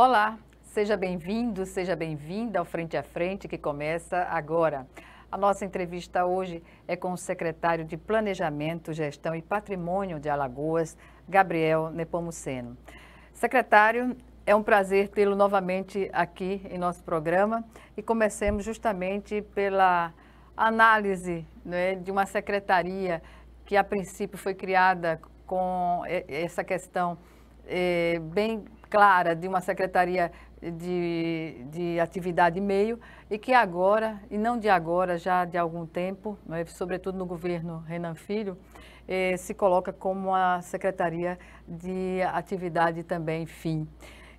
Olá, seja bem-vindo, seja bem-vinda ao Frente a Frente, que começa agora. A nossa entrevista hoje é com o secretário de Planejamento, Gestão e Patrimônio de Alagoas, Gabriel Nepomuceno. Secretário, é um prazer tê-lo novamente aqui em nosso programa e comecemos justamente pela análise, né, de uma secretaria que a princípio foi criada com essa questão bem clara de uma secretaria de atividade e meio e que agora, e não de agora, já de algum tempo, né, sobretudo no governo Renan Filho, se coloca como uma secretaria de atividade também fim.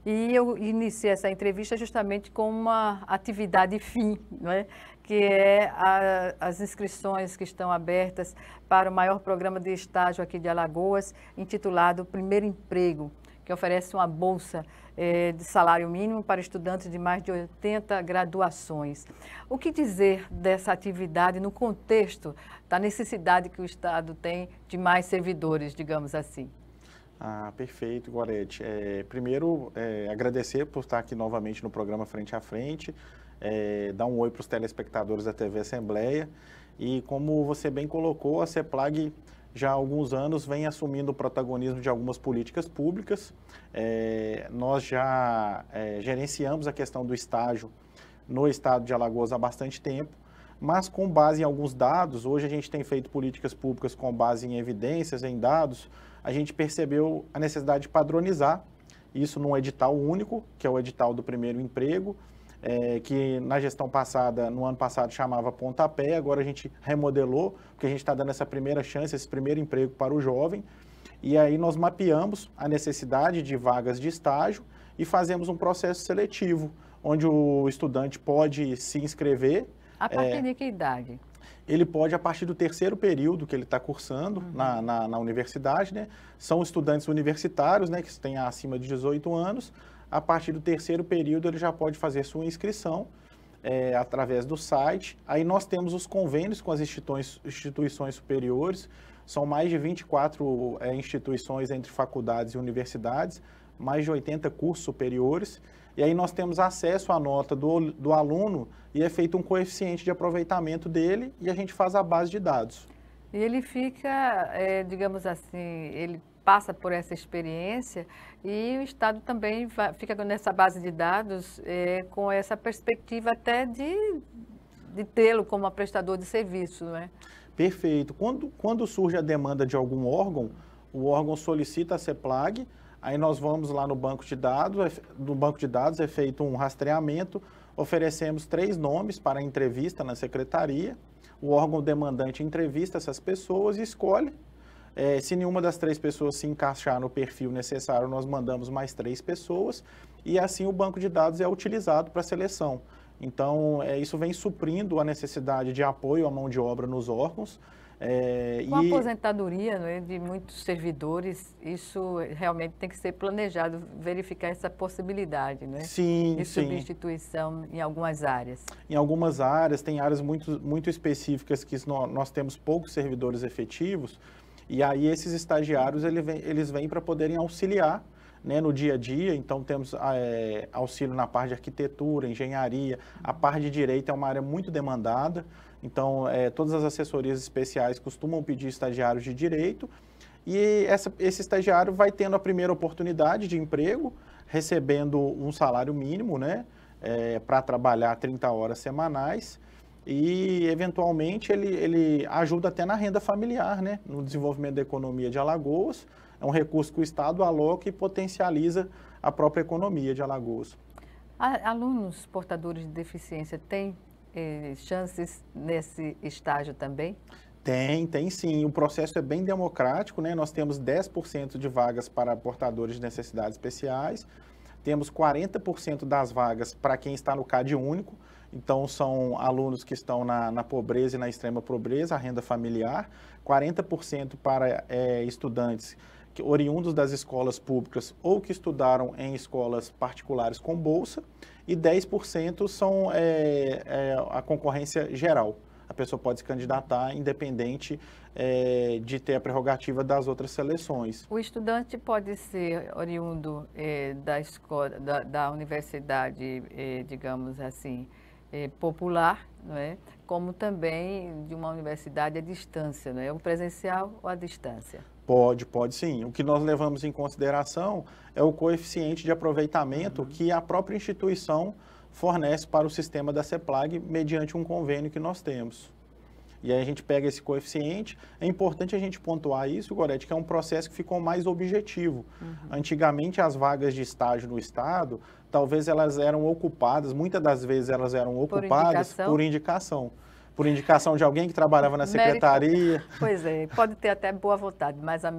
E eu iniciei essa entrevista justamente com uma atividade fim, não é? Que é as inscrições que estão abertas para o maior programa de estágio aqui de Alagoas, intitulado Primeiro Emprego, que oferece uma bolsa de salário mínimo para estudantes de mais de 80 graduações. O que dizer dessa atividade no contexto da necessidade que o Estado tem de mais servidores, digamos assim? Perfeito, Gorete. Primeiro, agradecer por estar aqui novamente no programa Frente a Frente, dar um oi para os telespectadores da TV Assembleia. E como você bem colocou, a CEPLAG já há alguns anos vem assumindo o protagonismo de algumas políticas públicas. Nós já gerenciamos a questão do estágio no estado de Alagoas há bastante tempo, mas com base em alguns dados, hoje a gente tem feito políticas públicas com base em evidências, em dados, a gente percebeu a necessidade de padronizar isso num edital único, que é o edital do primeiro emprego, que na gestão passada, no ano passado, chamava Pontapé, agora a gente remodelou, porque a gente está dando essa primeira chance, esse primeiro emprego para o jovem, e aí nós mapeamos a necessidade de vagas de estágio e fazemos um processo seletivo, onde o estudante pode se inscrever. A partir de que idade? Ele pode, a partir do terceiro período que ele está cursando na universidade, né? São estudantes universitários, né, que têm acima de 18 anos. A partir do terceiro período, ele já pode fazer sua inscrição através do site. Aí nós temos os convênios com as instituições superiores. São mais de 24 instituições entre faculdades e universidades, mais de 80 cursos superiores. E aí nós temos acesso à nota do aluno e é feito um coeficiente de aproveitamento dele e a gente faz a base de dados. E ele fica, digamos assim, ele passa por essa experiência e o Estado também fica nessa base de dados com essa perspectiva até de tê-lo como prestador de serviço, não é? Perfeito. Quando surge a demanda de algum órgão, o órgão solicita a CEPLAG. Aí nós vamos lá no banco de dados, é feito um rastreamento, oferecemos 3 nomes para a entrevista na secretaria, o órgão demandante entrevista essas pessoas e escolhe. Se nenhuma das 3 pessoas se encaixar no perfil necessário, nós mandamos mais 3 pessoas e assim o banco de dados é utilizado para a seleção. Então, isso vem suprindo a necessidade de apoio à mão de obra nos órgãos. Com a aposentadoria, né, de muitos servidores, isso realmente tem que ser planejado, verificar essa possibilidade, né? Sim, de substituição em algumas áreas. Em algumas áreas, tem áreas muito específicas que nós temos poucos servidores efetivos, e aí esses estagiários eles vêm para poderem auxiliar, né, no dia a dia. Então temos auxílio na parte de arquitetura, engenharia, a parte de direito é uma área muito demandada. Então, todas as assessorias especiais costumam pedir estagiários de direito e esse estagiário vai tendo a primeira oportunidade de emprego, recebendo um salário mínimo, né, para trabalhar 30 horas semanais e, eventualmente, ele ajuda até na renda familiar, né, no desenvolvimento da economia de Alagoas. É um recurso que o Estado aloca e potencializa a própria economia de Alagoas. Alunos portadores de deficiência têm chances nesse estágio também? Tem sim. O processo é bem democrático, né? Nós temos 10% de vagas para portadores de necessidades especiais, temos 40% das vagas para quem está no CAD único, então são alunos que estão na pobreza e na extrema pobreza, a renda familiar, 40% para estudantes oriundos das escolas públicas ou que estudaram em escolas particulares com bolsa, e 10% são a concorrência geral. a pessoa pode se candidatar independente de ter a prerrogativa das outras seleções. O estudante pode ser oriundo da escola, da universidade, digamos assim, popular, não é? Como também de uma universidade à distância, não é? O presencial ou à distância? Pode sim. O que nós levamos em consideração é o coeficiente de aproveitamento que a própria instituição fornece para o sistema da CEPLAG mediante um convênio que nós temos. E aí a gente pega esse coeficiente. É importante a gente pontuar isso, Gorete, que é um processo que ficou mais objetivo. Antigamente, as vagas de estágio no Estado, talvez elas eram ocupadas, muitas das vezes elas eram ocupadas por indicação. Por indicação de alguém que trabalhava na secretaria. Pois é, pode ter até boa vontade, mas a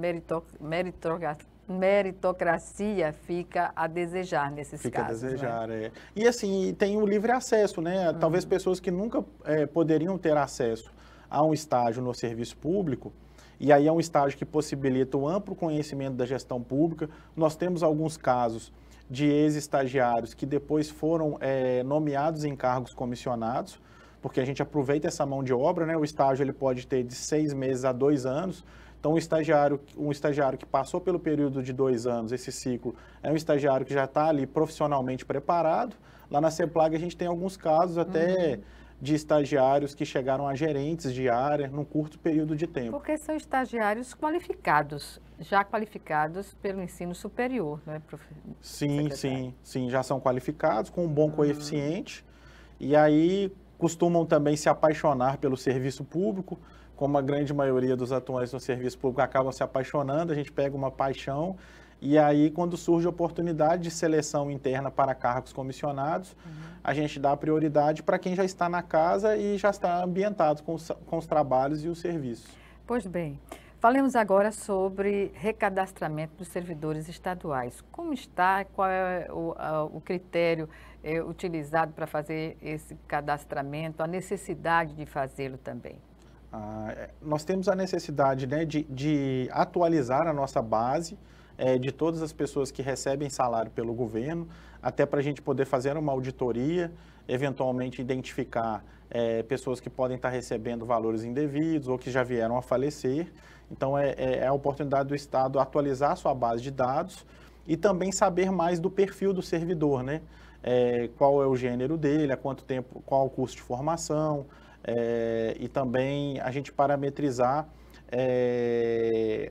meritocracia fica a desejar nesses casos. Fica a desejar, é. E assim, tem o livre acesso, né? Talvez pessoas que nunca poderiam ter acesso a um estágio no serviço público, e aí é um estágio que possibilita o amplo conhecimento da gestão pública. Nós temos alguns casos de ex-estagiários que depois foram nomeados em cargos comissionados, porque a gente aproveita essa mão de obra, né? O estágio ele pode ter de 6 meses a 2 anos. Então, um estagiário que passou pelo período de 2 anos, esse ciclo, é um estagiário que já está ali profissionalmente preparado. Lá na CEPLAG a gente tem alguns casos até de estagiários que chegaram a gerentes de área num curto período de tempo. Porque são estagiários qualificados, já qualificados pelo ensino superior, não é, professor? Sim, já são qualificados, com um bom coeficiente. E aí costumam também se apaixonar pelo serviço público, como a grande maioria dos atuantes no serviço público acabam se apaixonando, a gente pega uma paixão, e aí quando surge a oportunidade de seleção interna para cargos comissionados, a gente dá prioridade para quem já está na casa e já está ambientado com os trabalhos e os serviços. Pois bem, falemos agora sobre recadastramento dos servidores estaduais. Como está, qual é o critério utilizado para fazer esse cadastramento, a necessidade de fazê-lo também? Nós temos a necessidade, né, de atualizar a nossa base de todas as pessoas que recebem salário pelo governo, até para a gente poder fazer uma auditoria, eventualmente identificar pessoas que podem estar recebendo valores indevidos ou que já vieram a falecer. Então, é a oportunidade do Estado atualizar a sua base de dados e também saber mais do perfil do servidor, né? Qual é o gênero dele, há quanto tempo, qual o custo de formação, e também a gente parametrizar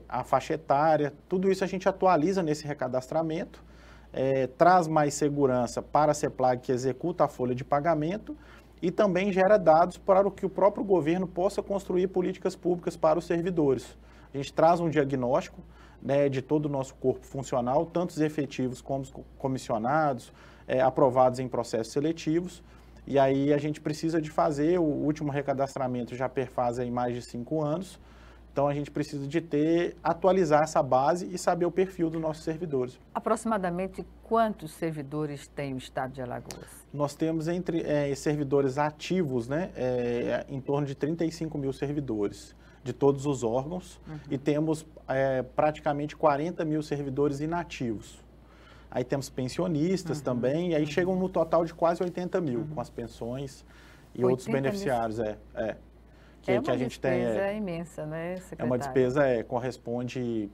a faixa etária. Tudo isso a gente atualiza nesse recadastramento, traz mais segurança para a CEPLAG que executa a folha de pagamento e também gera dados para que o próprio governo possa construir políticas públicas para os servidores. A gente traz um diagnóstico, né, de todo o nosso corpo funcional, tanto os efetivos como os comissionados, aprovados em processos seletivos. E aí a gente precisa de fazer, o último recadastramento já perfaz aí mais de 5 anos, então a gente precisa de atualizar essa base e saber o perfil dos nossos servidores. Aproximadamente quantos servidores tem o Estado de Alagoas? Nós temos entre servidores ativos, né, em torno de 35 mil servidores de todos os órgãos e temos praticamente 40 mil servidores inativos. Aí temos pensionistas também, e aí chegam no total de quase 80 mil, com as pensões e outros beneficiários. Que a gente tem. É imensa, né, secretário? É uma despesa, corresponde,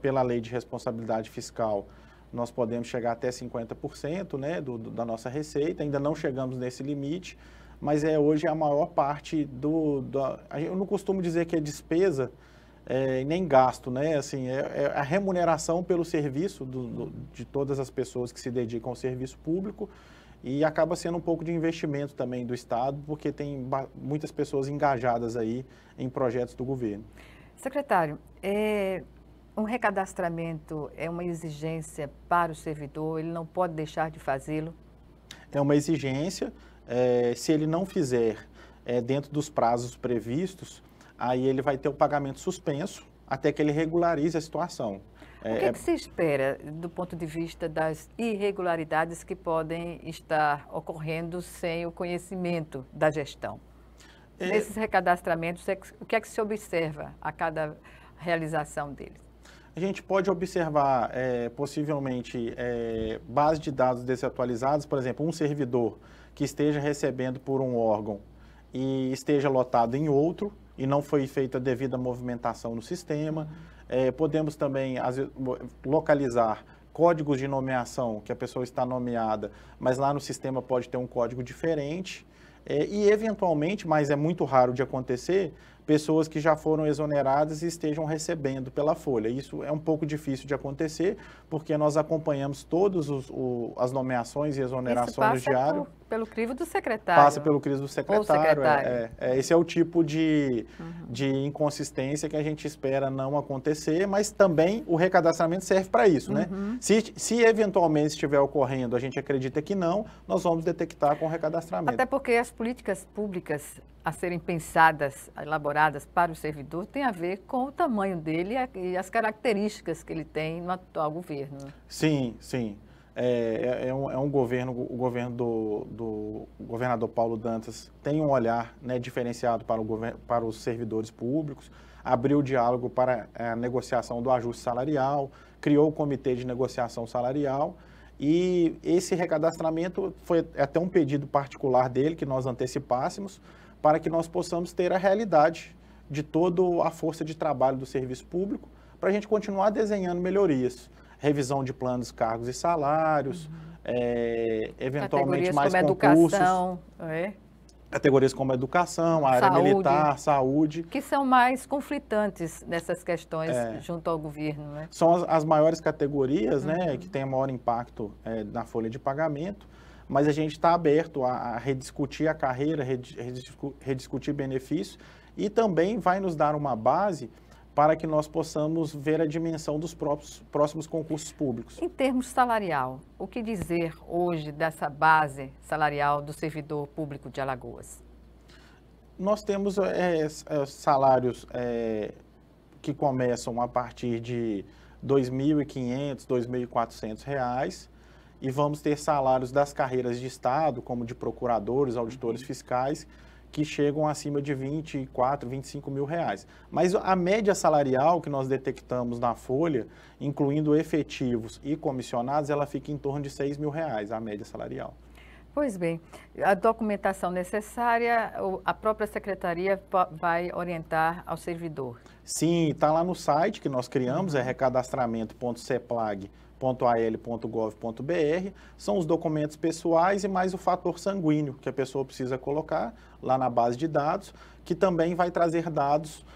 pela lei de responsabilidade fiscal, nós podemos chegar até 50%, né, da nossa receita, ainda não chegamos nesse limite, mas hoje a maior parte eu não costumo dizer que é despesa, nem gasto, né? Assim, a remuneração pelo serviço de todas as pessoas que se dedicam ao serviço público e acaba sendo um pouco de investimento também do Estado, porque tem muitas pessoas engajadas aí em projetos do governo. Secretário, um recadastramento é uma exigência para o servidor, ele não pode deixar de fazê-lo? É uma exigência, se ele não fizer dentro dos prazos previstos, aí ele vai ter o pagamento suspenso até que ele regularize a situação. O que se espera do ponto de vista das irregularidades que podem estar ocorrendo sem o conhecimento da gestão? Nesses recadastramentos, o que é que se observa a cada realização deles? A gente pode observar, possivelmente, bases de dados desatualizadas, por exemplo, um servidor que esteja recebendo por um órgão e esteja lotado em outro e não foi feita a devida movimentação no sistema. Podemos também localizar códigos de nomeação, que a pessoa está nomeada, mas lá no sistema pode ter um código diferente. E, eventualmente, mas é muito raro de acontecer, pessoas que já foram exoneradas e estejam recebendo pela folha. Isso é um pouco difícil de acontecer, porque nós acompanhamos todas as nomeações e exonerações no diário. Pelo crivo do secretário. Passa pelo crivo do secretário. Esse é o tipo de inconsistência que a gente espera não acontecer, mas também o recadastramento serve para isso, né? Se eventualmente estiver ocorrendo, a gente acredita que não, nós vamos detectar com o recadastramento. Até porque as políticas públicas a serem pensadas, elaboradas para o servidor, tem a ver com o tamanho dele e as características que ele tem no atual governo. Sim, sim. O governo do governador Paulo Dantas tem um olhar, né, diferenciado para os servidores públicos, abriu o diálogo para a negociação do ajuste salarial, criou o comitê de negociação salarial e esse recadastramento foi até um pedido particular dele que nós antecipássemos para que nós possamos ter a realidade de toda a força de trabalho do serviço público para a gente continuar desenhando melhorias. Revisão de planos, cargos e salários, eventualmente mais concursos. Categorias como educação, a área militar, saúde. Que são mais conflitantes nessas questões junto ao governo, né? São as maiores categorias, né, que têm maior impacto na folha de pagamento, mas a gente está aberto a rediscutir a carreira, rediscutir benefícios e também vai nos dar uma base para que nós possamos ver a dimensão dos próximos concursos públicos. Em termos salarial, o que dizer hoje dessa base salarial do servidor público de Alagoas? Nós temos salários que começam a partir de R$ 2.500, R$ 2.400 e vamos ter salários das carreiras de Estado, como de procuradores, auditores fiscais, que chegam acima de 24, 25 mil reais. Mas a média salarial que nós detectamos na folha, incluindo efetivos e comissionados, ela fica em torno de 6 mil reais, a média salarial. Pois bem, a documentação necessária, a própria secretaria vai orientar ao servidor? Sim, está lá no site que nós criamos, é recadastramento.ceplag.al.gov.br, são os documentos pessoais e mais o fator sanguíneo que a pessoa precisa colocar lá na base de dados, que também vai trazer dados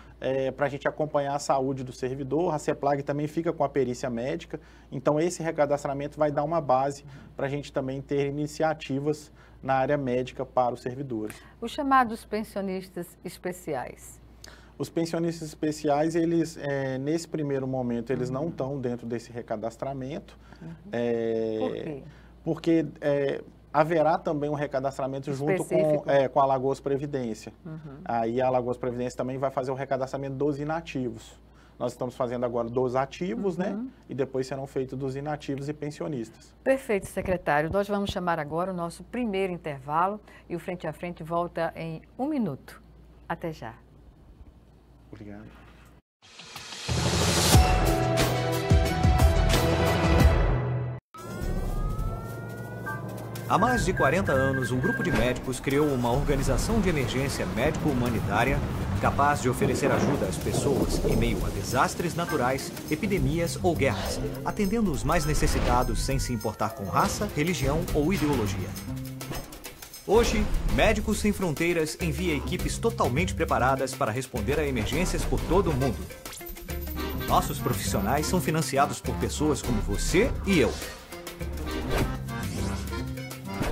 para a gente acompanhar a saúde do servidor. A CEPLAG também fica com a perícia médica, então esse recadastramento vai dar uma base para a gente também ter iniciativas na área médica para os servidores. Os chamados pensionistas especiais. Os pensionistas especiais, eles, nesse primeiro momento, eles não estão dentro desse recadastramento. Por quê? Porque haverá também um recadastramento junto com a Alagoas Previdência. Aí a Alagoas Previdência também vai fazer o recadastramento dos inativos. Nós estamos fazendo agora dos ativos, né? E depois serão feitos dos inativos e pensionistas. Perfeito, secretário. Nós vamos chamar agora o nosso primeiro intervalo e o Frente a Frente volta em 1 minuto. Até já. Obrigado. Há mais de 40 anos, um grupo de médicos criou uma organização de emergência médico-humanitária capaz de oferecer ajuda às pessoas em meio a desastres naturais, epidemias ou guerras, atendendo os mais necessitados sem se importar com raça, religião ou ideologia. Hoje, Médicos Sem Fronteiras envia equipes totalmente preparadas para responder a emergências por todo o mundo. Nossos profissionais são financiados por pessoas como você e eu.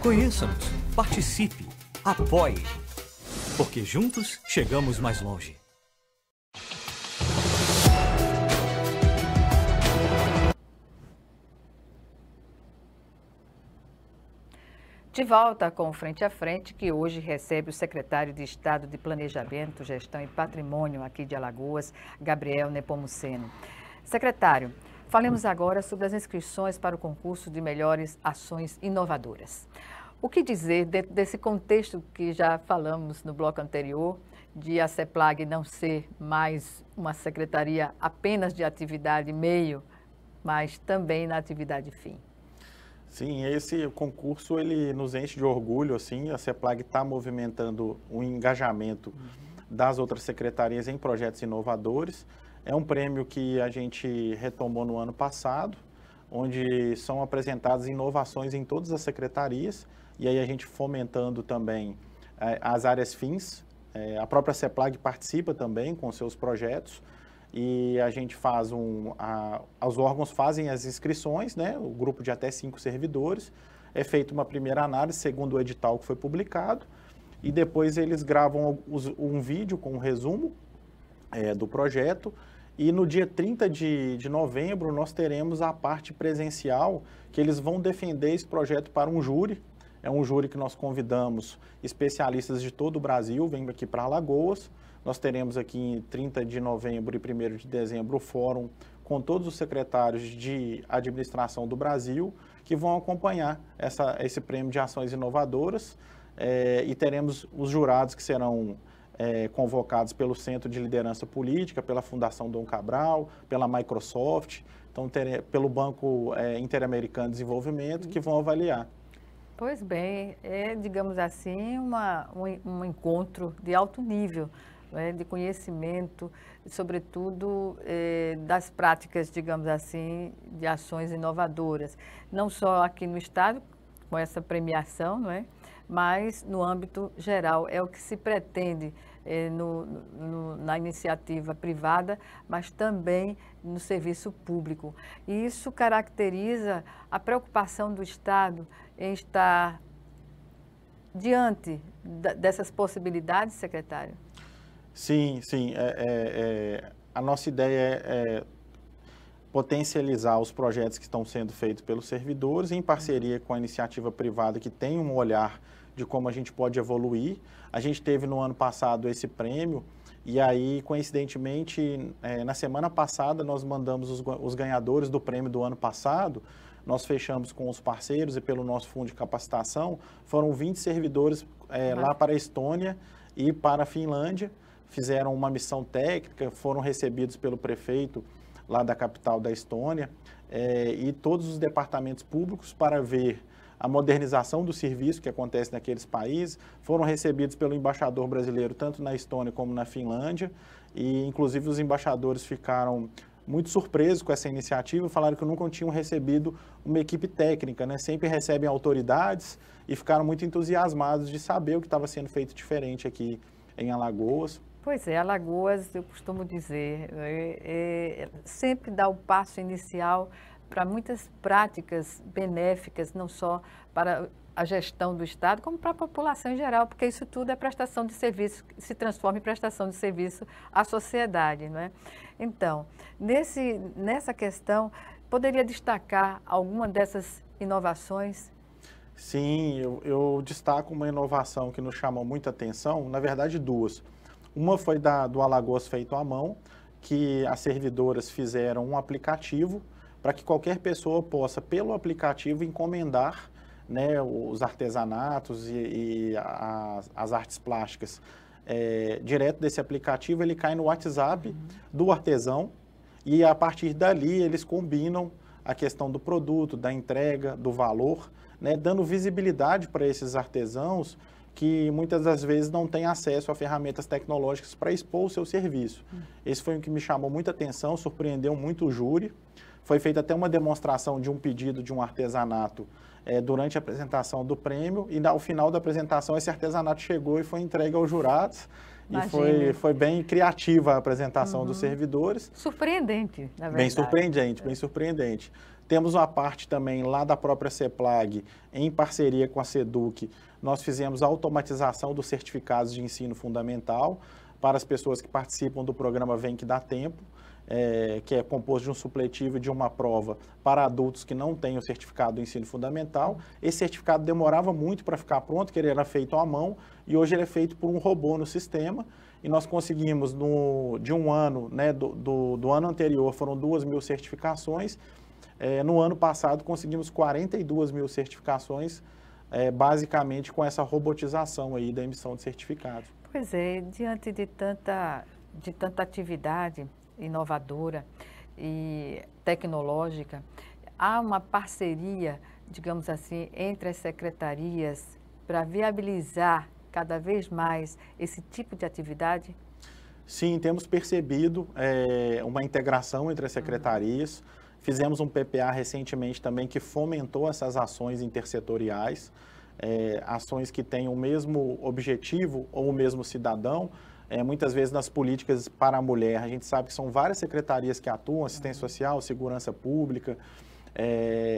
Conheça-nos, participe, apoie, porque juntos chegamos mais longe. De volta com o Frente a Frente, que hoje recebe o secretário de Estado de Planejamento, Gestão e Patrimônio aqui de Alagoas, Gabriel Nepomuceno. Secretário, falemos agora sobre as inscrições para o concurso de melhores ações inovadoras. O que dizer dentro desse contexto que já falamos no bloco anterior, de a CEPLAG não ser mais uma secretaria apenas de atividade meio, mas também na atividade fim? Sim, esse concurso ele nos enche de orgulho, assim, a CEPLAG está movimentando o engajamento das outras secretarias em projetos inovadores. É um prêmio que a gente retomou no ano passado, onde são apresentadas inovações em todas as secretarias, e aí a gente fomentando também as áreas fins. A própria CEPLAG participa também com seus projetos, e a gente faz os órgãos fazem as inscrições, né, o grupo de até 5 servidores, é feita uma primeira análise segundo o edital que foi publicado, e depois eles gravam um vídeo com um resumo do projeto, e no dia 30 de novembro nós teremos a parte presencial, que eles vão defender esse projeto para um júri. É um júri que nós convidamos especialistas de todo o Brasil, vem aqui para Alagoas. Nós teremos aqui em 30 de novembro e 1º de dezembro o fórum com todos os secretários de administração do Brasil que vão acompanhar esse prêmio de ações inovadoras, e teremos os jurados que serão convocados pelo Centro de Liderança Política, pela Fundação Dom Cabral, pela Microsoft, então pelo Banco Interamericano de Desenvolvimento, que vão avaliar. Pois bem, digamos assim, um encontro de alto nível, né, de conhecimento, sobretudo das práticas, digamos assim, de ações inovadoras, não só aqui no Estado, com essa premiação, não é? Mas no âmbito geral, é o que se pretende na iniciativa privada, mas também no serviço público. E isso caracteriza a preocupação do Estado em estar diante dessas possibilidades, secretário? Sim, sim. A nossa ideia é potencializar os projetos que estão sendo feitos pelos servidores em parceria com a iniciativa privada que tem um olhar de como a gente pode evoluir. A gente teve no ano passado esse prêmio e aí, coincidentemente, na semana passada nós mandamos os ganhadores do prêmio do ano passado. Nós fechamos com os parceiros e pelo nosso fundo de capacitação, foram 20 servidores lá para a Estônia e para a Finlândia, fizeram uma missão técnica, foram recebidos pelo prefeito lá da capital da Estônia, e todos os departamentos públicos para ver a modernização do serviço que acontece naqueles países, foram recebidos pelo embaixador brasileiro tanto na Estônia como na Finlândia, e inclusive os embaixadores ficaram muito surpresos com essa iniciativa, falaram que nunca tinham recebido uma equipe técnica, né? Sempre recebem autoridades, e ficaram muito entusiasmados de saber o que estava sendo feito diferente aqui em Alagoas. Pois é, Alagoas, eu costumo dizer, sempre dá o passo inicial para muitas práticas benéficas, não só para a gestão do Estado, como para a população em geral, porque isso tudo é prestação de serviço, se transforma em prestação de serviço à sociedade, não é? Então, nessa questão, poderia destacar alguma dessas inovações? Sim, eu destaco uma inovação que nos chamou muita atenção, na verdade duas. Uma foi do Alagoas Feito à Mão, que as servidoras fizeram um aplicativo para que qualquer pessoa possa, pelo aplicativo, encomendar, né, os artesanatos e as artes plásticas. Direto desse aplicativo, ele cai no WhatsApp do artesão, e a partir dali eles combinam a questão do produto, da entrega, do valor, né, dando visibilidade para esses artesãos que muitas das vezes não têm acesso a ferramentas tecnológicas para expor o seu serviço. Esse foi o que me chamou muita atenção, surpreendeu muito o júri. Foi feita até uma demonstração de um pedido de um artesanato durante a apresentação do prêmio, e ao final da apresentação esse artesanato chegou e foi entregue aos jurados. Imagine. E foi bem criativa a apresentação dos servidores. Surpreendente, na verdade. Bem surpreendente. Temos uma parte também lá da própria CEPLAG, em parceria com a SEDUC, nós fizemos a automatização dos certificados de ensino fundamental para as pessoas que participam do programa Vem Que Dá Tempo, que é composto de um supletivo e de uma prova para adultos que não têm o certificado do ensino fundamental. Esse certificado demorava muito para ficar pronto, que ele era feito à mão, e hoje ele é feito por um robô no sistema, e nós conseguimos, de um ano, né, do ano anterior, foram 2.000 certificações, no ano passado conseguimos 42.000 certificações, basicamente com essa robotização aí da emissão de certificados. Pois é, diante de tanta atividade inovadora e tecnológica, há uma parceria digamos assim, entre as secretarias para viabilizar cada vez mais esse tipo de atividade? Sim, temos percebido uma integração entre as secretarias. Fizemos um PPA recentemente também que fomentou essas ações intersetoriais, ações que têm o mesmo objetivo ou o mesmo cidadão. Muitas vezes nas políticas para a mulher, a gente sabe que são várias secretarias que atuam, assistência social, segurança pública,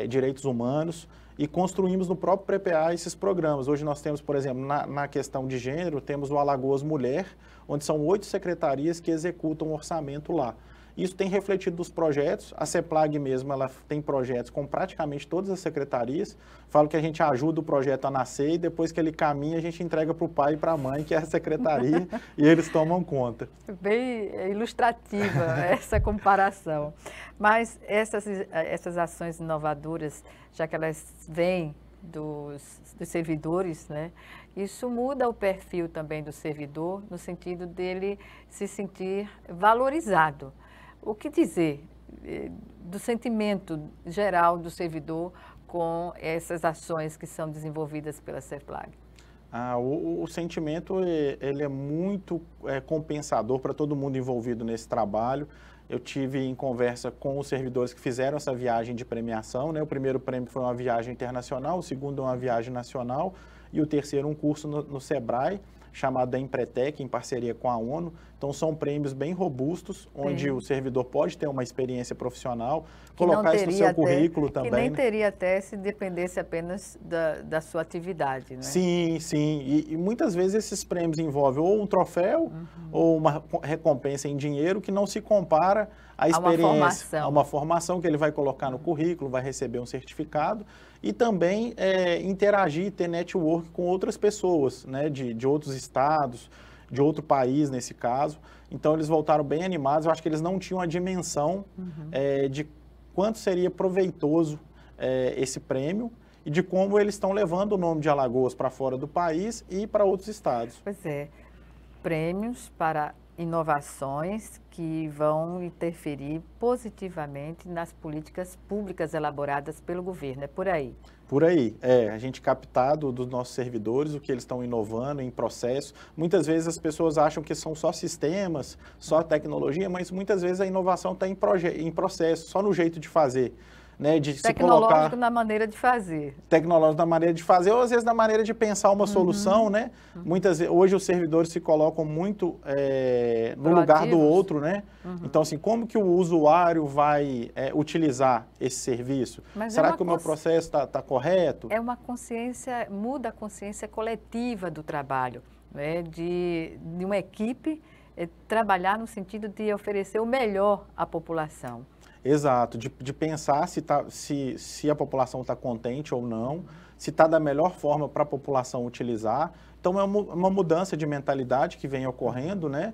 direitos humanos, e construímos no próprio PPA esses programas. Hoje nós temos, por exemplo, na questão de gênero, temos o Alagoas Mulher, onde são 8 secretarias que executam o orçamento lá. Isso tem refletido nos projetos. A CEPLAG mesmo, ela tem projetos com praticamente todas as secretarias. Falo que a gente ajuda o projeto a nascer e depois que ele caminha, a gente entrega para o pai e para a mãe, que é a secretaria, e eles tomam conta. Bem ilustrativa essa comparação. Mas essas ações inovadoras, já que elas vêm dos servidores, né? Isso muda o perfil também do servidor, no sentido dele se sentir valorizado. O que dizer do sentimento geral do servidor com essas ações que são desenvolvidas pela CEPLAG? O sentimento ele é muito compensador para todo mundo envolvido nesse trabalho. Eu tive em conversa com os servidores que fizeram essa viagem de premiação, né? O primeiro prêmio foi uma viagem internacional, o segundo uma viagem nacional e o terceiro um curso no Sebrae, chamado da Empretec, em parceria com a ONU. Então, são prêmios bem robustos, onde o servidor pode ter uma experiência profissional, colocar isso no seu currículo também. Que nem teria até se dependesse apenas da sua atividade, né? Sim, sim. E muitas vezes esses prêmios envolvem ou um troféu ou uma recompensa em dinheiro que não se compara à experiência, a uma formação que ele vai colocar no currículo, vai receber um certificado e também interagir, ter network com outras pessoas, né, de outros estados, de outro país nesse caso. Então eles voltaram bem animados. Eu acho que eles não tinham a dimensão de quanto seria proveitoso esse prêmio e de como eles estão levando o nome de Alagoas para fora do país e para outros estados. Pois é, prêmios para inovações que vão interferir positivamente nas políticas públicas elaboradas pelo governo, é por aí? Por aí, a gente captado dos nossos servidores, o que eles estão inovando em processo. Muitas vezes as pessoas acham que são só sistemas, só tecnologia, mas muitas vezes a inovação está em processo, só no jeito de fazer. Né, de tecnológico se colocar, na maneira de fazer. Tecnológico na maneira de fazer, ou às vezes na maneira de pensar uma solução, né? Muitas vezes, hoje os servidores se colocam muito no lugar do outro, né? Então, assim, como que o usuário vai utilizar esse serviço? Mas será que o meu processo está correto? É uma consciência, muda a consciência coletiva do trabalho, né? De uma equipe trabalhar no sentido de oferecer o melhor à população. Exato, de pensar se a população está contente ou não, se está da melhor forma para a população utilizar. Então, é uma mudança de mentalidade que vem ocorrendo, né?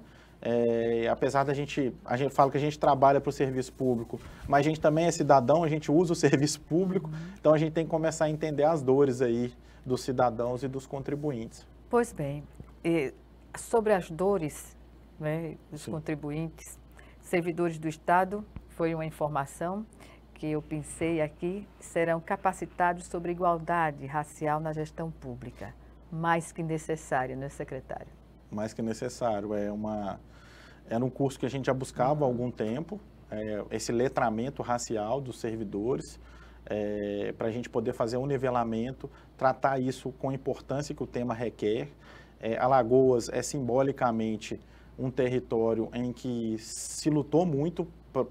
Apesar da a gente fala que a gente trabalha para o serviço público, mas a gente também é cidadão, a gente usa o serviço público, então a gente tem que começar a entender as dores aí dos cidadãos e dos contribuintes. Pois bem, sobre as dores, né, dos contribuintes, servidores do Estado, foi uma informação que eu pensei aqui, serão capacitados sobre igualdade racial na gestão pública. Mais que necessário, não é, secretário? Mais que necessário. Era um curso que a gente já buscava há algum tempo, esse letramento racial dos servidores, para a gente poder fazer um nivelamento, tratar isso com a importância que o tema requer. Alagoas é simbolicamente um território em que se lutou muito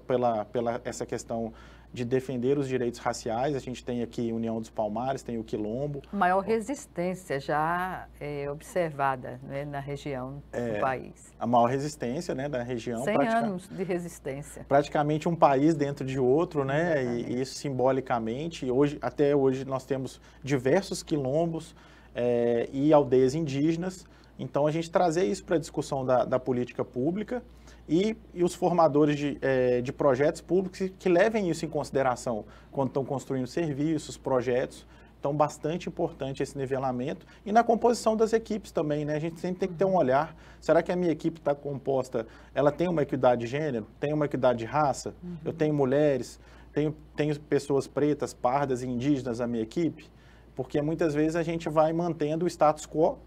pela essa questão de defender os direitos raciais. A gente tem aqui União dos Palmares, tem o Quilombo. Maior resistência já observada, né, na região do país. A maior resistência, né, da região. 100 anos de resistência. Praticamente um país dentro de outro, né, e isso simbolicamente. Até hoje nós temos diversos quilombos e aldeias indígenas. Então, a gente trazer isso para a discussão da política pública e os formadores de projetos públicos que levem isso em consideração quando estão construindo serviços, projetos. Então, bastante importante esse nivelamento. E na composição das equipes também, né? A gente sempre tem que ter um olhar. Será que a minha equipe está composta, ela tem uma equidade de gênero? Tem uma equidade de raça? Eu tenho mulheres? tenho pessoas pretas, pardas e indígenas na minha equipe, porque muitas vezes a gente vai mantendo o status quo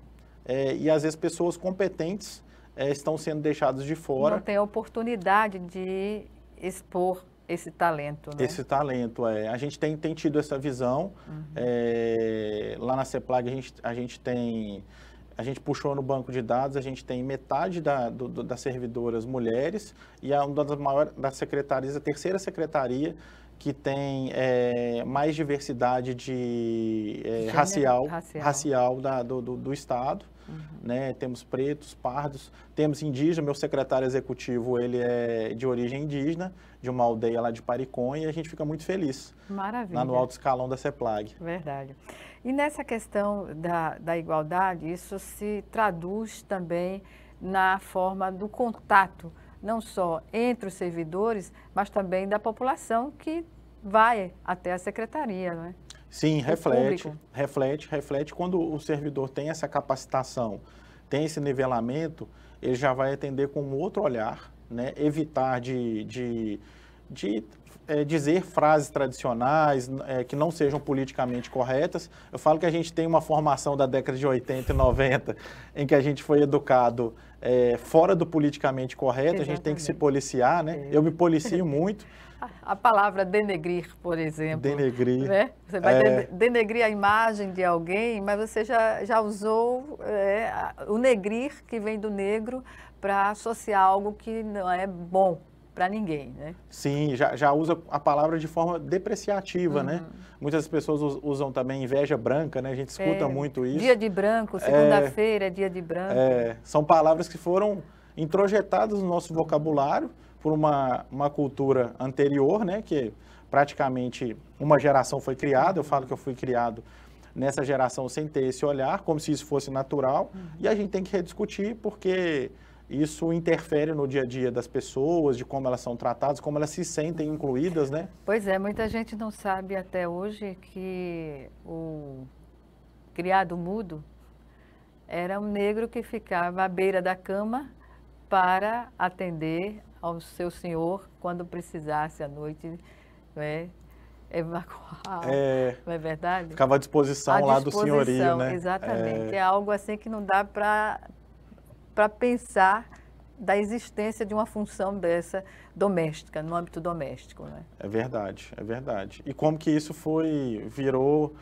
e às vezes pessoas competentes estão sendo deixadas de fora. Não tem a oportunidade de expor esse talento, né? Esse talento, a gente tem tido essa visão. Lá na CEPLAG a gente puxou no banco de dados, a gente tem metade das servidoras mulheres e uma das maiores das secretarias, a terceira secretaria que tem mais diversidade racial do Estado. Né? Temos pretos, pardos, temos indígena. Meu secretário executivo, ele é de origem indígena, de uma aldeia lá de Pariconha, e a gente fica muito feliz. Maravilha. Lá no alto escalão da CEPLAG. Verdade. E nessa questão da igualdade, isso se traduz também na forma do contato, não só entre os servidores, mas também da população que vai até a secretaria, não é? Sim, reflete. Quando o servidor tem essa capacitação, tem esse nivelamento, ele já vai atender com um outro olhar, né? Evitar de dizer frases tradicionais que não sejam politicamente corretas. Eu falo que a gente tem uma formação da década de 80 e 90 em que a gente foi educado fora do politicamente correto. Exatamente. A gente tem que se policiar, né? Eu me policio muito. A palavra denegrir, por exemplo. Denegrir. Né? Você vai denegrir a imagem de alguém, mas você já usou o negrir, que vem do negro, para associar algo que não é bom para ninguém, né? Sim, já usa a palavra de forma depreciativa, né? Muitas pessoas usam também inveja branca, né? A gente escuta muito isso. Dia de branco, segunda-feira é dia de branco. São palavras que foram introjetadas no nosso vocabulário por uma cultura anterior, né? Que praticamente uma geração foi criada. Eu falo que eu fui criado nessa geração sem ter esse olhar, como se isso fosse natural. E a gente tem que rediscutir, porque isso interfere no dia a dia das pessoas, de como elas são tratadas, como elas se sentem incluídas, né? Pois é, muita gente não sabe até hoje que o criado mudo era um negro que ficava à beira da cama para atender ao seu senhor quando precisasse à noite evacuar. Não é verdade? Ficava à disposição lá do senhorio, né? Exatamente. É algo assim que não dá para pensar da existência de uma função dessa doméstica, no âmbito doméstico, né? É verdade. E como que isso virou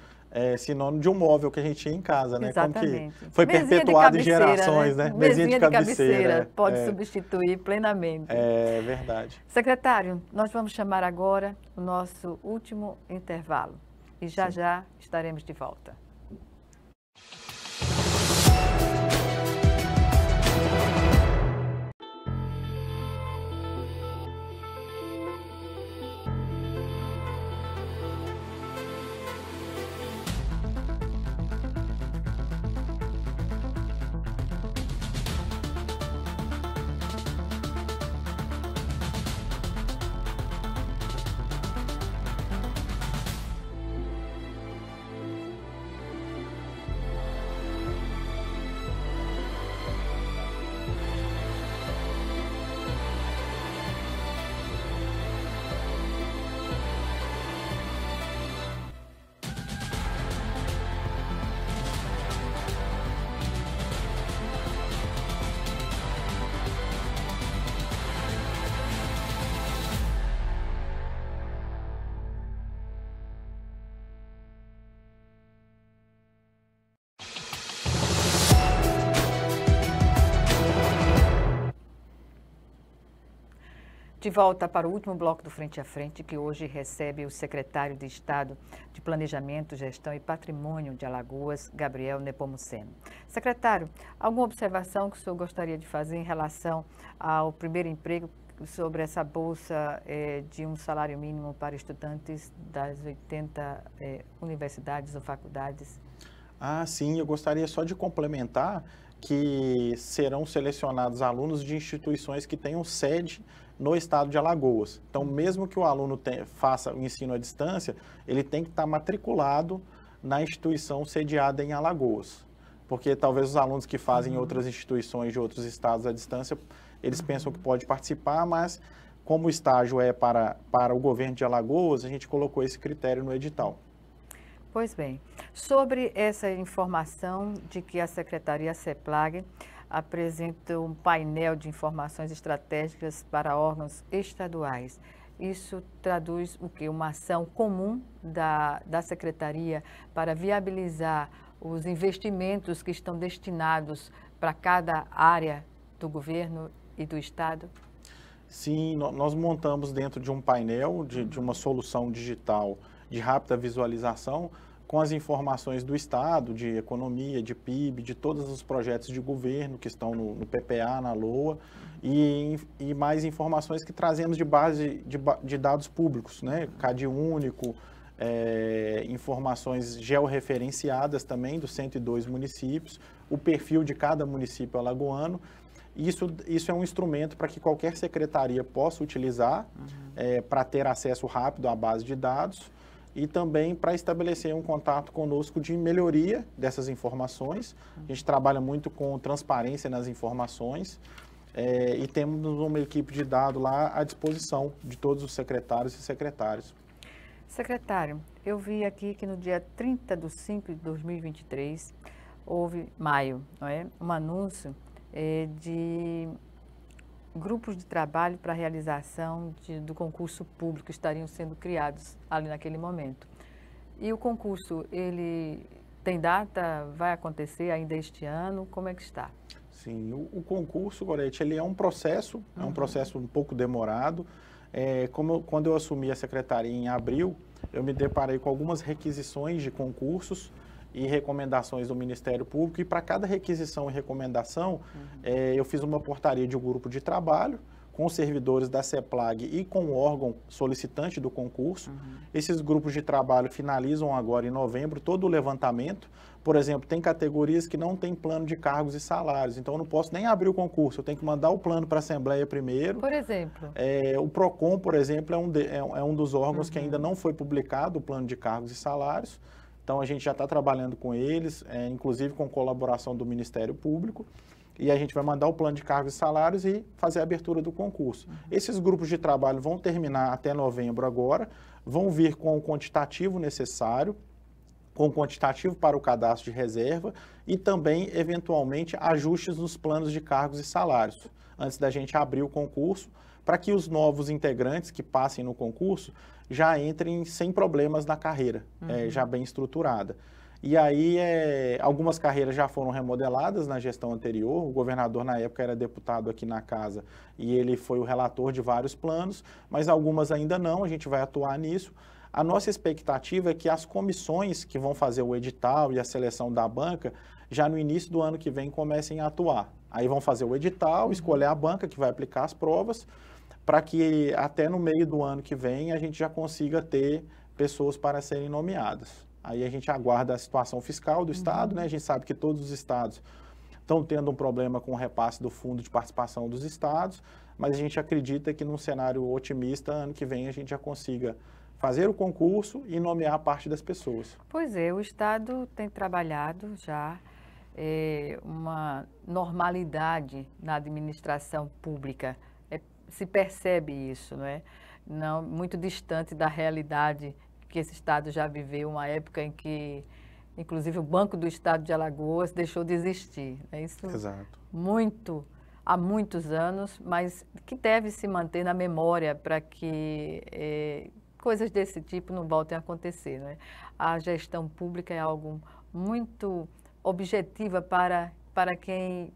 sinônimo de um móvel que a gente tinha em casa, né? Exatamente. Como que foi perpetuado em gerações, né? Mesinha de cabeceira pode substituir plenamente. É verdade. Secretário, nós vamos chamar agora o nosso último intervalo e já estaremos de volta. De volta para o último bloco do Frente a Frente, que hoje recebe o secretário de Estado de Planejamento, Gestão e Patrimônio de Alagoas, Gabriel Nepomuceno. Secretário, alguma observação que o senhor gostaria de fazer em relação ao primeiro emprego, sobre essa bolsa de um salário mínimo para estudantes das 80 universidades ou faculdades? Sim, eu gostaria só de complementar que serão selecionados alunos de instituições que tenham sede no estado de Alagoas. Então, mesmo que o aluno faça o ensino à distância, ele tem que estar matriculado na instituição sediada em Alagoas. Porque talvez os alunos que fazem outras instituições de outros estados à distância, eles pensam que pode participar, mas como o estágio é para o governo de Alagoas, a gente colocou esse critério no edital. Pois bem, sobre essa informação de que a Secretaria CEPLAG apresenta um painel de informações estratégicas para órgãos estaduais. Isso traduz o quê? Uma ação comum da Secretaria para viabilizar os investimentos que estão destinados para cada área do governo e do Estado? Sim, nós montamos dentro de um painel, de uma solução digital de rápida visualização, com as informações do Estado, de economia, de PIB, de todos os projetos de governo que estão no PPA, na LOA, e mais informações que trazemos de base de dados públicos, né? CAD único, informações georreferenciadas também dos 102 municípios, o perfil de cada município alagoano. Isso é um instrumento para que qualquer secretaria possa utilizar para ter acesso rápido à base de dados e também para estabelecer um contato conosco de melhoria dessas informações. A gente trabalha muito com transparência nas informações e temos uma equipe de dados lá à disposição de todos os secretários e secretárias. Secretário, eu vi aqui que no dia 30/5/2023, houve, maio, não é? Um anúncio de grupos de trabalho para a realização do concurso público estariam sendo criados ali naquele momento. E o concurso, ele tem data, vai acontecer ainda este ano? Como é que está? Sim, o concurso, Gorete, ele é um processo um pouco demorado. Quando eu assumi a secretaria em abril, eu me deparei com algumas requisições de concursos e recomendações do Ministério Público, e para cada requisição e recomendação, eu fiz uma portaria de um grupo de trabalho com os servidores da CEPLAG e com o órgão solicitante do concurso. Esses grupos de trabalho finalizam agora em novembro todo o levantamento. Por exemplo, tem categorias que não têm plano de cargos e salários, então eu não posso nem abrir o concurso, eu tenho que mandar o plano para a Assembleia primeiro. Por exemplo? O PROCON, por exemplo, é um dos órgãos que ainda não foi publicado o plano de cargos e salários. Então, a gente já está trabalhando com eles, inclusive com colaboração do Ministério Público, e a gente vai mandar o plano de cargos e salários e fazer a abertura do concurso. Esses grupos de trabalho vão terminar até novembro agora, vão vir com o quantitativo necessário, com o quantitativo para o cadastro de reserva e também, eventualmente, ajustes nos planos de cargos e salários, antes da gente abrir o concurso, para que os novos integrantes que passem no concurso já entrem sem problemas na carreira, já bem estruturada. E aí, algumas carreiras já foram remodeladas na gestão anterior, o governador na época era deputado aqui na casa e ele foi o relator de vários planos, mas algumas ainda não, a gente vai atuar nisso. A nossa expectativa é que as comissões que vão fazer o edital e a seleção da banca, já no início do ano que vem, comecem a atuar. Aí vão fazer o edital, escolher a banca que vai aplicar as provas, para que até no meio do ano que vem a gente já consiga ter pessoas para serem nomeadas. Aí a gente aguarda a situação fiscal do Estado, né? A gente sabe que todos os estados estão tendo um problema com o repasse do fundo de participação dos estados, mas a gente acredita que num cenário otimista, ano que vem a gente já consiga fazer o concurso e nomear parte das pessoas. Pois é, o Estado tem trabalhado já uma normalidade na administração pública. Se percebe isso, não é? Não, muito distante da realidade que esse Estado já viveu, uma época em que, inclusive, o Banco do Estado de Alagoas deixou de existir. É isso. Exato. Há muitos anos, mas que deve se manter na memória para que coisas desse tipo não voltem a acontecer, não é? A gestão pública é algo muito objetiva para quem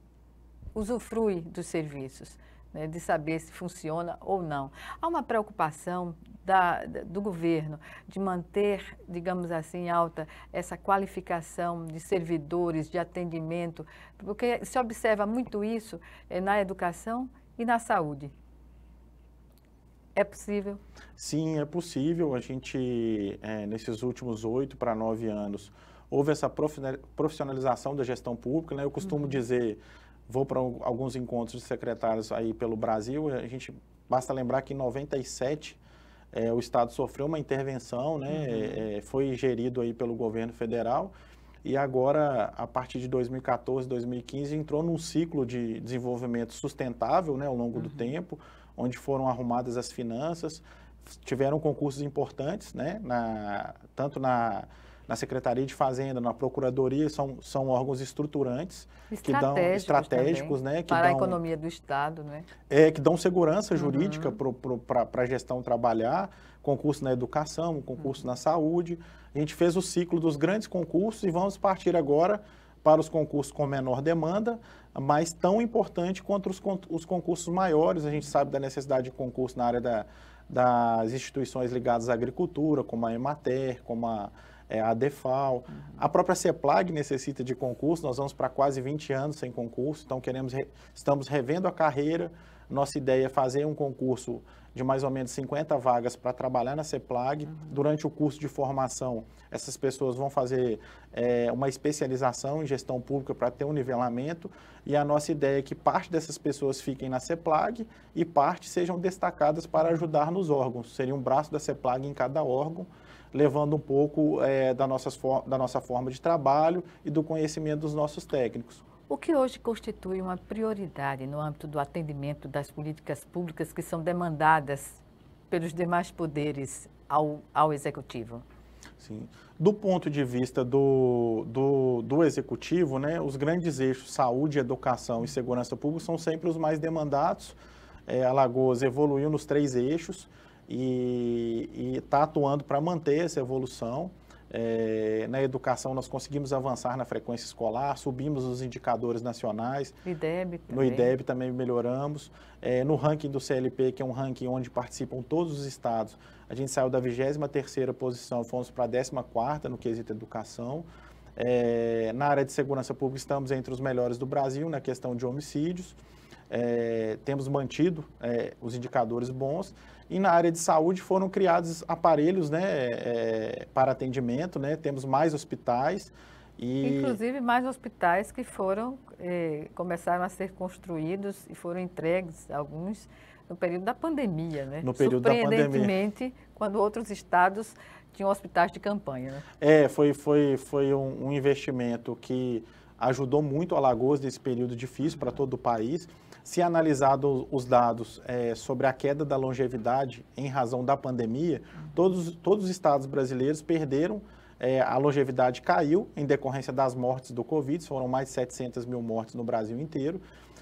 usufrui dos serviços, né, de saber se funciona ou não. Há uma preocupação do governo de manter, digamos assim, alta essa qualificação de servidores, de atendimento, porque se observa muito isso na educação e na saúde. É possível? Sim, é possível. A gente, nesses últimos 8 para 9 anos, houve essa profissionalização da gestão pública, né? Eu costumo dizer, vou para alguns encontros de secretários aí pelo Brasil, basta lembrar que em 97 o Estado sofreu uma intervenção, né? Foi gerido aí pelo governo federal e agora, a partir de 2014, 2015, entrou num ciclo de desenvolvimento sustentável, né, ao longo do tempo, onde foram arrumadas as finanças, tiveram concursos importantes, né, tanto na Secretaria de Fazenda, na Procuradoria, são órgãos estruturantes, que dão estratégicos, né, que para dão, a economia do Estado, né? Que dão segurança jurídica para a gestão trabalhar, concurso na educação, concurso na saúde. A gente fez o ciclo dos grandes concursos e vamos partir agora para os concursos com menor demanda, mas tão importante quanto os concursos maiores. A gente sabe da necessidade de concurso na área das instituições ligadas à agricultura, como a Emater, como a ADEFAL. A própria CEPLAG necessita de concurso, nós vamos para quase 20 anos sem concurso, então estamos revendo a carreira. Nossa ideia é fazer um concurso de mais ou menos 50 vagas para trabalhar na CEPLAG. Durante o curso de formação, essas pessoas vão fazer uma especialização em gestão pública para ter um nivelamento, e a nossa ideia é que parte dessas pessoas fiquem na CEPLAG e parte sejam destacadas para ajudar nos órgãos. Seria um braço da CEPLAG em cada órgão, levando um pouco da nossa forma de trabalho e do conhecimento dos nossos técnicos. O que hoje constitui uma prioridade no âmbito do atendimento das políticas públicas que são demandadas pelos demais poderes ao Executivo? Sim. Do ponto de vista do Executivo, né, os grandes eixos saúde, educação e segurança pública são sempre os mais demandados. Alagoas evoluiu nos 3 eixos e está atuando para manter essa evolução. Na educação, nós conseguimos avançar na frequência escolar, subimos os indicadores nacionais. No IDEB também melhoramos. No ranking do CLP, que é um ranking onde participam todos os estados, a gente saiu da 23ª posição, fomos para a 14ª no quesito educação. Na área de segurança pública, estamos entre os melhores do Brasil na questão de homicídios. Temos mantido os indicadores bons. E na área de saúde foram criados aparelhos, né, para atendimento, né? Temos mais hospitais. Inclusive mais hospitais que começaram a ser construídos e foram entregues, alguns, no período da pandemia, né? No período da pandemia. Surpreendentemente, quando outros estados tinham hospitais de campanha, né? Foi um investimento que ajudou muito Alagoas nesse período difícil para todo o país. Se analisado os dados sobre a queda da longevidade em razão da pandemia, todos os estados brasileiros perderam, a longevidade caiu em decorrência das mortes do Covid, foram mais de 700 mil mortes no Brasil inteiro,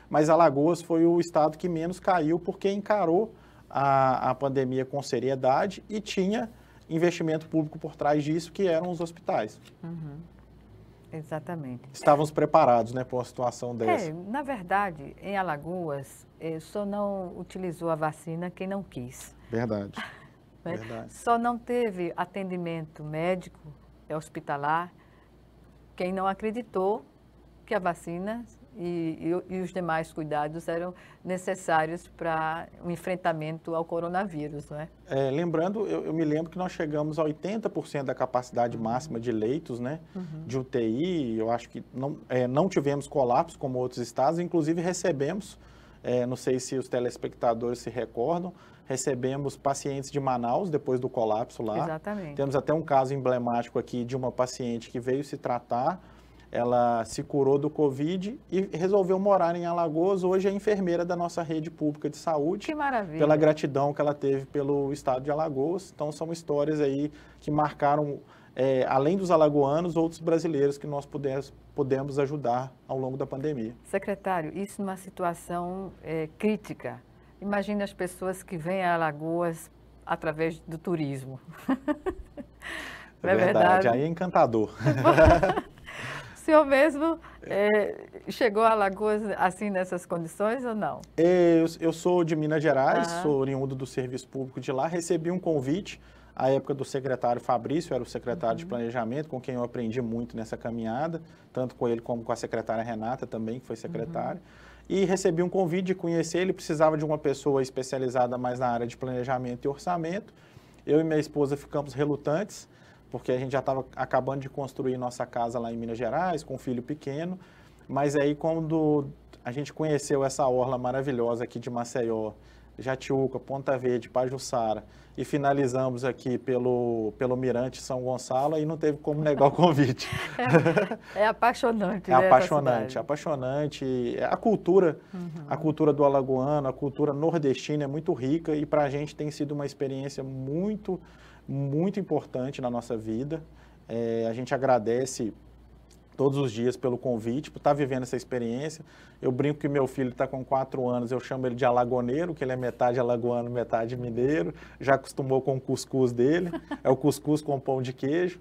mas Alagoas foi o estado que menos caiu porque encarou a pandemia com seriedade e tinha investimento público por trás disso, que eram os hospitais. Exatamente. Estávamos preparados, né, para uma situação dessa. Na verdade, em Alagoas, só não utilizou a vacina quem não quis. Verdade. Né? Verdade. Só não teve atendimento médico, hospitalar, quem não acreditou que a vacina e os demais cuidados eram necessários para o enfrentamento ao coronavírus, não é? Lembrando, eu me lembro que nós chegamos a 80% da capacidade máxima de leitos, né, de UTI. Eu acho que não tivemos colapso como outros estados, inclusive recebemos, não sei se os telespectadores se recordam, recebemos pacientes de Manaus depois do colapso lá. Exatamente. Temos até um caso emblemático aqui de uma paciente que veio se tratar. Ela se curou do Covid e resolveu morar em Alagoas. Hoje é enfermeira da nossa rede pública de saúde. Que maravilha. Pela gratidão que ela teve pelo estado de Alagoas. Então, são histórias aí que marcaram, além dos alagoanos, outros brasileiros que nós pudemos ajudar ao longo da pandemia. Secretário, isso numa situação crítica. Imagine as pessoas que vêm a Alagoas através do turismo. É verdade, aí é encantador. O senhor mesmo chegou a Alagoas assim nessas condições ou não? Eu sou de Minas Gerais, sou oriundo do serviço público de lá, recebi um convite à época do secretário Fabrício, era o secretário de Planejamento, com quem eu aprendi muito nessa caminhada, tanto com ele como com a secretária Renata também, que foi secretária. E recebi um convite de conhecer, ele precisava de uma pessoa especializada mais na área de planejamento e orçamento. Eu e minha esposa ficamos relutantes, porque a gente já estava acabando de construir nossa casa lá em Minas Gerais, com um filho pequeno, mas aí quando a gente conheceu essa orla maravilhosa aqui de Maceió, Jatiuca, Ponta Verde, Pajuçara, e finalizamos aqui pelo Mirante São Gonçalo, e não teve como negar o convite. É apaixonante, É né, apaixonante, apaixonante. A cultura do alagoano, a cultura nordestina é muito rica, e para a gente tem sido uma experiência muito, muito importante na nossa vida. A gente agradece todos os dias pelo convite, por estar vivendo essa experiência. Eu brinco que meu filho está com 4 anos, eu chamo ele de alagoneiro, que ele é metade alagoano, metade mineiro, já acostumou com o cuscuz dele, é o cuscuz com pão de queijo.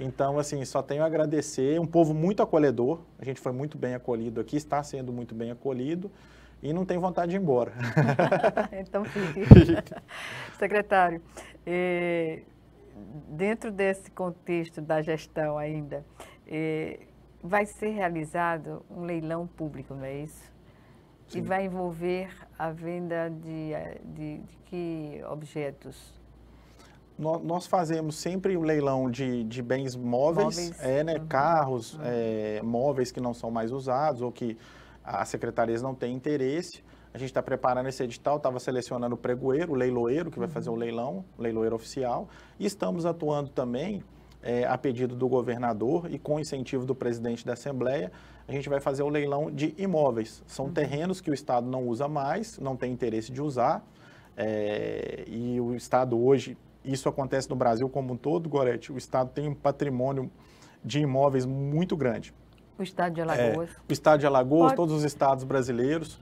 Então, assim, só tenho a agradecer, um povo muito acolhedor, a gente foi muito bem acolhido aqui, está sendo muito bem acolhido, e não tem vontade de ir embora. Então, fique. Secretário, dentro desse contexto da gestão ainda, vai ser realizado um leilão público, não é isso? Sim. E vai envolver a venda de que objetos? Nós fazemos sempre um leilão de bens móveis, né, carros, móveis que não são mais usados ou que as secretarias não têm interesse. A gente está preparando esse edital, estava selecionando o pregoeiro, o leiloeiro, que vai fazer o leilão, o leiloeiro oficial. E estamos atuando também, a pedido do governador e com incentivo do presidente da Assembleia, a gente vai fazer o leilão de imóveis. São terrenos que o Estado não usa mais, não tem interesse de usar. E o Estado hoje, isso acontece no Brasil como um todo, Gorete, o Estado tem um patrimônio de imóveis muito grande. O Estado de Alagoas? O Estado de Alagoas, todos os estados brasileiros.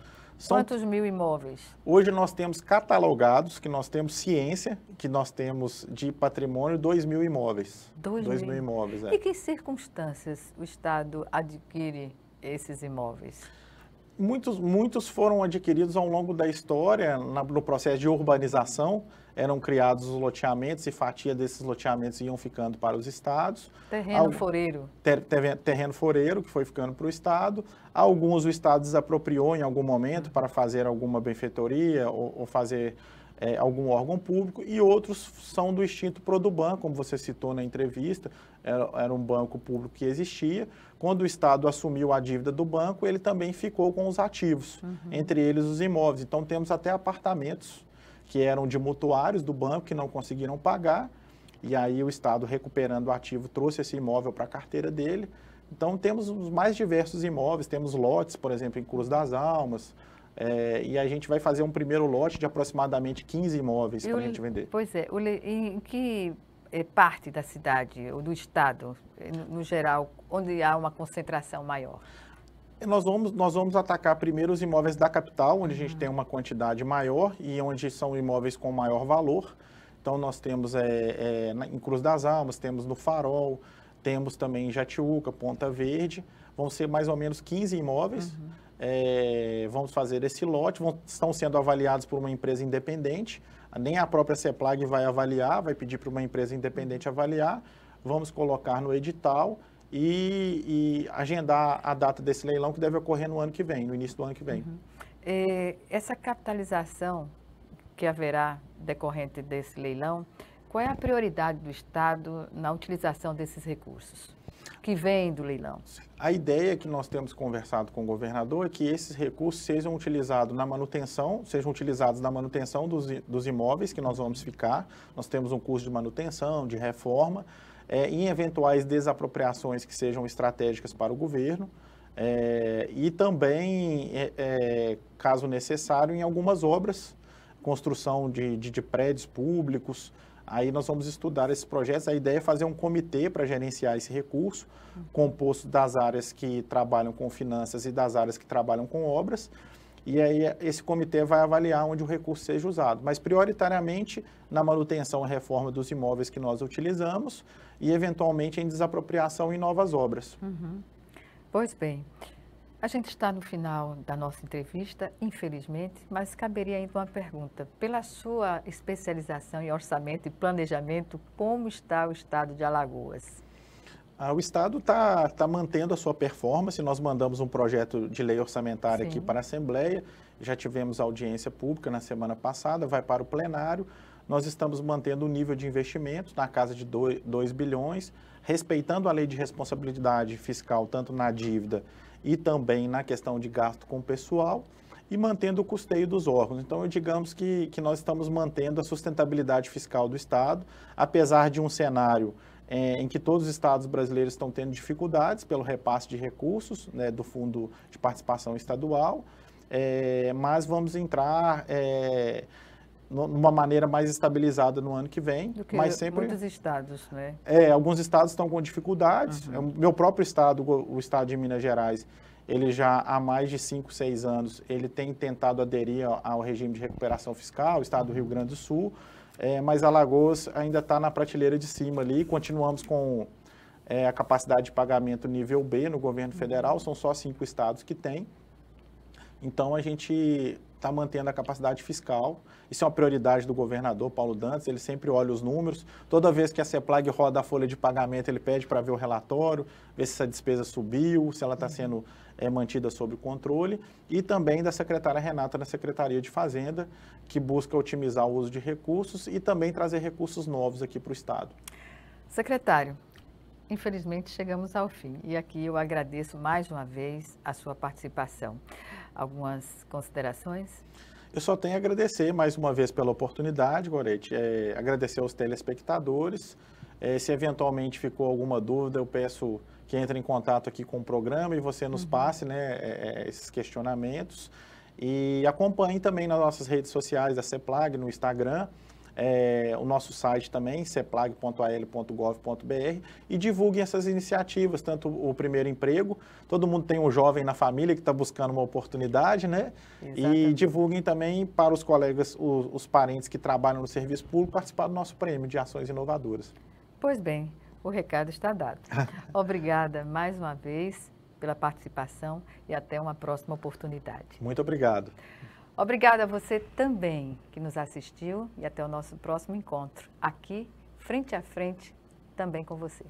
Quantos mil imóveis? Hoje nós temos catalogados, que nós temos ciência, que nós temos de patrimônio 2.000 imóveis. 2.000 imóveis, E que circunstâncias o Estado adquire esses imóveis? Muitos foram adquiridos ao longo da história, no processo de urbanização, eram criados os loteamentos e fatia desses loteamentos iam ficando para os estados. Terreno foreiro. Terreno foreiro que foi ficando para o Estado. Alguns o Estado desapropriou em algum momento para fazer alguma benfeitoria ou fazer algum órgão público, e outros são do extinto Produban, como você citou na entrevista, era um banco público que existia. Quando o Estado assumiu a dívida do banco, ele também ficou com os ativos, entre eles os imóveis. Então temos até apartamentos que eram de mutuários do banco que não conseguiram pagar, e aí o Estado, recuperando o ativo, trouxe esse imóvel para a carteira dele. Então temos os mais diversos imóveis, temos lotes, por exemplo, em Cruz das Almas, e a gente vai fazer um primeiro lote de aproximadamente 15 imóveis para a gente vender. Pois é, em que parte da cidade ou do estado, no geral, onde há uma concentração maior? Nós vamos atacar primeiro os imóveis da capital, onde a gente tem uma quantidade maior e onde são imóveis com maior valor. Então nós temos em Cruz das Almas, temos no Farol, temos também em Jatiuca, Ponta Verde. Vão ser mais ou menos 15 imóveis. Vamos fazer esse lote, estão sendo avaliados por uma empresa independente. Nem a própria CEPLAG vai avaliar, vai pedir para uma empresa independente avaliar. Vamos colocar no edital e agendar a data desse leilão, que deve ocorrer no ano que vem, no início do ano que vem. Essa capitalização que haverá decorrente desse leilão, qual é a prioridade do Estado na utilização desses recursos que vêm do leilão? A ideia que nós temos conversado com o governador é que esses recursos sejam utilizados na manutenção, dos imóveis que nós vamos ficar. Nós temos um curso de manutenção, de reforma, em eventuais desapropriações que sejam estratégicas para o governo, e também, caso necessário, em algumas obras, construção de prédios públicos. Aí nós vamos estudar esses projetos. A ideia é fazer um comitê para gerenciar esse recurso, composto das áreas que trabalham com finanças e das áreas que trabalham com obras. E aí esse comitê vai avaliar onde o recurso seja usado, mas prioritariamente na manutenção e reforma dos imóveis que nós utilizamos e eventualmente em desapropriação em novas obras. Pois bem, a gente está no final da nossa entrevista, infelizmente, mas caberia ainda uma pergunta. Pela sua especialização em orçamento e planejamento, como está o estado de Alagoas? O Estado está mantendo a sua performance. Nós mandamos um projeto de lei orçamentária aqui para a Assembleia, já tivemos audiência pública na semana passada, vai para o plenário. Nós estamos mantendo o nível de investimentos na casa de 2 bilhões, respeitando a lei de responsabilidade fiscal, tanto na dívida e também na questão de gasto com o pessoal. e mantendo o custeio dos órgãos. Então, digamos que nós estamos mantendo a sustentabilidade fiscal do Estado, apesar de um cenário em que todos os estados brasileiros estão tendo dificuldades pelo repasse de recursos, né, do Fundo de Participação Estadual, mas vamos entrar numa maneira mais estabilizada no ano que vem. Do que mas sempre muitos estados, né? Alguns estados estão com dificuldades. Uhum. Meu próprio estado, o estado de Minas Gerais, ele já há mais de 5, 6 anos, ele tem tentado aderir ao regime de recuperação fiscal, o estado do Rio Grande do Sul, mas Alagoas ainda está na prateleira de cima ali. Continuamos com a capacidade de pagamento nível B no governo federal, são só 5 estados que têm. Então, a gente está mantendo a capacidade fiscal. Isso é uma prioridade do governador Paulo Dantas, ele sempre olha os números. Toda vez que a CEPLAG roda a folha de pagamento, ele pede para ver o relatório, ver se essa despesa subiu, se ela está sendo mantida sob controle. E também da secretária Renata, na Secretaria de Fazenda, que busca otimizar o uso de recursos e também trazer recursos novos aqui para o Estado. Secretário, infelizmente chegamos ao fim e aqui eu agradeço mais uma vez a sua participação. Algumas considerações? Eu só tenho a agradecer mais uma vez pela oportunidade, Gorete, agradecer aos telespectadores. Se eventualmente ficou alguma dúvida, eu peço que entre em contato aqui com o programa e você nos passe, né, esses questionamentos. E acompanhe também nas nossas redes sociais da CEPLAG, no Instagram, o nosso site também, ceplag.al.gov.br, e divulguem essas iniciativas, tanto o primeiro emprego, todo mundo tem um jovem na família que está buscando uma oportunidade, né? Exatamente. E divulguem também para os colegas, os parentes que trabalham no serviço público, participar do nosso prêmio de ações inovadoras. Pois bem, o recado está dado. Obrigada mais uma vez pela participação e até uma próxima oportunidade. Muito obrigado. Obrigada a você também que nos assistiu e até o nosso próximo encontro aqui, frente a frente, também com você.